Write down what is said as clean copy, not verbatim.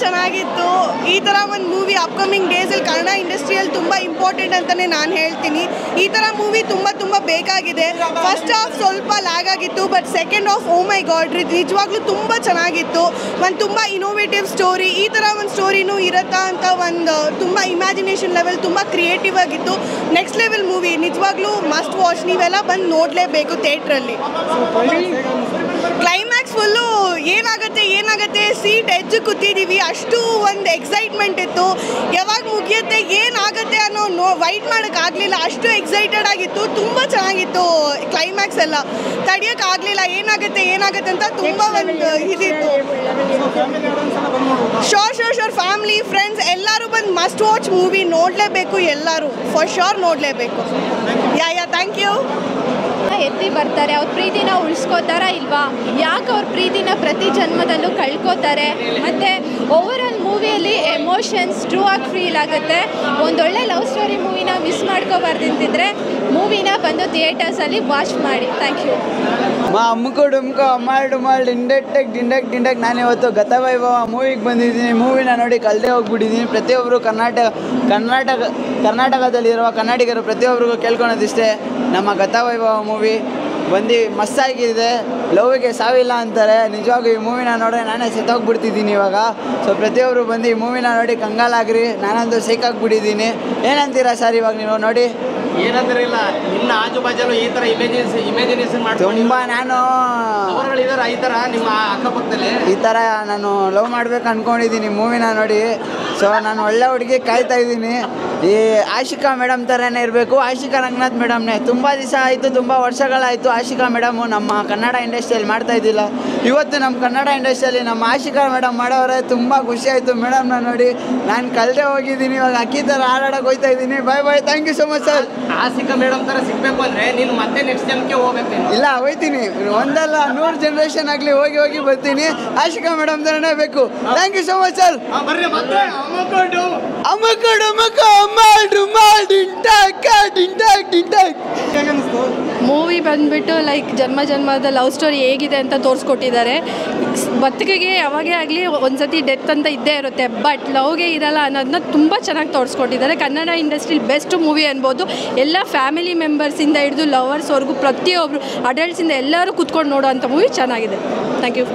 ಚೆನ್ನಾಗಿತ್ತು. ಈ ಥರ ಒಂದು ಮೂವಿ ಅಪ್ಕಮಿಂಗ್ ಡೇಸಲ್ಲಿ ಕನ್ನಡ ಇಂಡಸ್ಟ್ರಿಯಲ್ಲಿ ತುಂಬ ಇಂಪಾರ್ಟೆಂಟ್ ಅಂತಲೇ ನಾನು ಹೇಳ್ತೀನಿ. ಈ ಥರ ಮೂವಿ ತುಂಬ ಬೇಕಾಗಿದೆ. ಫಸ್ಟ್ ಹಾಫ್ ಸ್ವಲ್ಪ ಲ್ಯಾಗ್ ಆಗಿತ್ತು, but second half oh my god ನಿಜವಾಗ್ಲೂ ತುಂಬ ಚೆನ್ನಾಗಿತ್ತು. ಒಂದು ತುಂಬ ಇನೋವೇಟಿವ್ ಸ್ಟೋರಿ. ಈ ಥರ ಒಂದು ಸ್ಟೋರಿನೂ ಇರುತ್ತಾ ಅಂತ ಒಂದು ತುಂಬ ಇಮ್ಯಾಜಿನೇಷನ್ ಲೆವೆಲ್ ತುಂಬ ಕ್ರಿಯೇಟಿವ್ ಆಗಿತ್ತು. ನೆಕ್ಸ್ಟ್ ಲೆವೆಲ್ ಮೂವಿ, ನಿಜವಾಗ್ಲೂ ಮಸ್ಟ್ ವಾಚ್. ನೀವೆಲ್ಲ ಬಂದು ನೋಡಲೇಬೇಕು ಥಿಯೇಟ್ರಲ್ಲಿ. ಕ್ಲೈಮ್ಯಾಕ್ಸ್ ಫುಲ್ಲು ಏನಾಗುತ್ತೆ ಸೀಟ್ ಎಜ್ಜು ಕೂತಿದ್ದೀವಿ, ಅಷ್ಟು ಒಂದು ಎಕ್ಸೈಟ್ಮೆಂಟ್ ಇತ್ತು. ಯಾವಾಗ ಮುಗಿಯುತ್ತೆ ಏನಾಗುತ್ತೆ ಅನ್ನೋ ವೈಟ್ ಮಾಡೋಕ್ಕಾಗಲಿಲ್ಲ, ಅಷ್ಟು ಎಕ್ಸೈಟೆಡ್ ಆಗಿತ್ತು. ತುಂಬ ಚೆನ್ನಾಗಿತ್ತು ಕ್ಲೈಮ್ಯಾಕ್ಸ್ ಎಲ್ಲ, ತಡೆಯೋಕ್ಕಾಗಲಿಲ್ಲ ಏನಾಗುತ್ತೆ ಅಂತ ತುಂಬ ಒಂದು ಇದಿತ್ತು. ಶೋರ್ ಫ್ಯಾಮಿಲಿ ಫ್ರೆಂಡ್ಸ್ ಎಲ್ಲರೂ ಬಂದು ಮಸ್ಟ್ ವಾಚ್ ಮೂವಿ ನೋಡಲೇಬೇಕು. ಎಲ್ಲರೂ ಫಾರ್ ಶೋರ್ ನೋಡಲೇಬೇಕು. Yeah thank you. ಎತ್ತಿ ಬರ್ತಾರೆ, ಅವ್ರ ಪ್ರೀತಿನ ಉಳಿಸ್ಕೋತಾರ ಇಲ್ವಾ, ಯಾಕೆ ಅವ್ರ ಪ್ರೀತಿನ ಪ್ರತಿ ಜನ್ಮದಲ್ಲೂ ಕಳ್ಕೋತಾರೆ, ಮತ್ತು ಓವರ್ ಆಲ್ ಮೂವಿಯಲ್ಲಿ ಎಮೋಷನ್ಸ್ ಟ್ರೂ ಆಗಿ ಫೀಲ್ ಆಗುತ್ತೆ. ಒಂದೊಳ್ಳೆ ಲವ್ ಸ್ಟೋರಿ ಮೂವಿನ ಮಿಸ್ ಮಾಡ್ಕೋಬಾರ್ದಂತಿದ್ರೆ ಮೂವಿನ ಬಂದು ಥಿಯೇಟರ್ಸಲ್ಲಿ ವಾಚ್ ಮಾಡಿ. Thank you. ಅಮ್ಮಕು ಡುಮ್ಕೋ ಅಮ್ಮಾಳು ಡಿಂಡಕ್ ನಾನು ಇವತ್ತು ಗತವೈಭವ ಮೂವಿಗೆ ಬಂದಿದ್ದೀನಿ. ಮೂವಿನ ನೋಡಿ ಕಳೆದೇ ಹೋಗ್ಬಿಟ್ಟಿದ್ದೀನಿ. ಪ್ರತಿಯೊಬ್ಬರು ಕರ್ನಾಟಕದಲ್ಲಿರುವ ಕನ್ನಡಿಗರು ಪ್ರತಿಯೊಬ್ಬರಿಗೂ ಕೇಳ್ಕೊಳೋದಿಷ್ಟೇ, ನಮ್ಮ ಗತವೈಭವ ಮೂವಿ ಬಂದು ಮಸ್ತಾಗಿದೆ. ಲವ್ಗೆ ಸಾವಿಲ್ಲ ಅಂತಾರೆ. ನಿಜವಾಗೂ ಈ ಮೂವಿನ ನೋಡ್ರೆ ನಾನೇ ಸೆತ್ತೋಗ್ಬಿಡ್ತಿದ್ದೀನಿ ಇವಾಗ. ಸೊ ಪ್ರತಿಯೊಬ್ಬರು ಬಂದು ಈ ಮೂವಿನ ನೋಡಿ ಕಂಗಾಲಾಗ್ರಿ. ನಾನಂತೂ ಸೇಕಾಗ್ಬಿಟ್ಟಿದ್ದೀನಿ. ಏನಂತೀರಾ ಸರ್ ಇವಾಗ ನೀವು ನೋಡಿ? ಏನಂತಿರಲಿಲ್ಲ, ನಿನ್ನ ಆಜು ಬಾಜಲು ಈ ಥರ ಇಮ್ಯಾಜಿನೇಷನ್ ಮಾಡಿ ತುಂಬ ನಾನು ಈ ಥರ ನಿಮ್ಮ ಅಕ್ಕಪಕ್ಕದಲ್ಲಿ ಈ ಥರ ನಾನು ಲವ್ ಮಾಡ್ಬೇಕು ಅಂದ್ಕೊಂಡಿದ್ದೀನಿ ಮೂವಿನ ನೋಡಿ. ಸೊ ನಾನು ಒಳ್ಳೆ ಹುಡುಗಿ ಕಾಯ್ತಾ ಇದ್ದೀನಿ. ಈ ಆಶಿಕಾ ಮೇಡಮ್ ಥರನೇ ಇರಬೇಕು. ಆಶಿಕಾ ರಂಗನಾಥ್ ಮೇಡಮ್ನೇ ತುಂಬ ದಿವಸ ಆಯಿತು, ತುಂಬ ವರ್ಷಗಳಾಯಿತು ಆಶಿಕಾ ಮೇಡಮು ನಮ್ಮ ಕನ್ನಡ ಇಂಡಸ್ಟ್ರಿಯಲ್ಲಿ ಮಾಡ್ತಾ ಇದ್ದಿಲ್ಲ. ಇವತ್ತು ನಮ್ಮ ಕನ್ನಡ ಇಂಡಸ್ಟ್ರಿಯಲ್ಲಿ ನಮ್ಮ ಆಶಿಕಾ ಮೇಡಮ್ ಮಾಡೋರೆ. ತುಂಬ ಖುಷಿ ಆಯಿತು ಮೇಡಮ್ನ ನೋಡಿ. ನಾನು ಕಳೆದೇ ಹೋಗಿದ್ದೀನಿ, ಇವಾಗ ಅಕ್ಕಿ ಥರ ಹಾಡಾಡೋಕೆ ಹೋಗ್ತಾ ಇದ್ದೀನಿ. Bye thank you so much sir. Ashika madam ಥರ ಸಿಗಬೇಕು ಅಂದರೆ ನೀನು ಮತ್ತೆ ನೆಕ್ಸ್ಟ್ ಜನಕ್ಕೆ ಹೋಗ್ಬೇಕು. ಇಲ್ಲ ಹೋಗ್ತೀನಿ, ಒಂದಲ್ಲ 100 ಜನರೇಷನ್ ಆಗಲಿ ಹೋಗಿ ಬರ್ತೀನಿ. ಆಶಿಕಾ ಮೇಡಮ್ ಥರನೇ ಬೇಕು. Thank you so much sir. Movie ಬಂದ್ಬಿಟ್ಟು ಲೈಕ್ ಜನ್ಮದ ಲವ್ ಸ್ಟೋರಿ ಹೇಗಿದೆ ಅಂತ ತೋರಿಸ್ಕೊಟ್ಟಿದ್ದಾರೆ. ಬದುಕಿಗೆ ಯಾವಾಗೇ ಆಗಲಿ ಒಂದ್ಸತಿ ಡೆತ್ ಅಂತ ಇದ್ದೇ ಇರುತ್ತೆ, ಬಟ್ ಲವ್ಗೆ ಇರಲ್ಲ ಅನ್ನೋದನ್ನ ತುಂಬ ಚೆನ್ನಾಗಿ ತೋರಿಸ್ಕೊಟ್ಟಿದ್ದಾರೆ. ಕನ್ನಡ ಇಂಡಸ್ಟ್ರಿಲಿ ಬೆಸ್ಟ್ ಮೂವಿ ಅನ್ಬೋದು. ಎಲ್ಲ ಫ್ಯಾಮಿಲಿ ಮೆಂಬರ್ಸಿಂದ ಹಿಡಿದು ಲವರ್ಸ್ವರೆಗೂ ಪ್ರತಿಯೊಬ್ಬರು ಅಡಲ್ಟ್ಸಿಂದ ಎಲ್ಲರೂ ಕೂತ್ಕೊಂಡು ನೋಡೋ ಅಂಥ ಮೂವಿ ಚೆನ್ನಾಗಿದೆ. Thank you.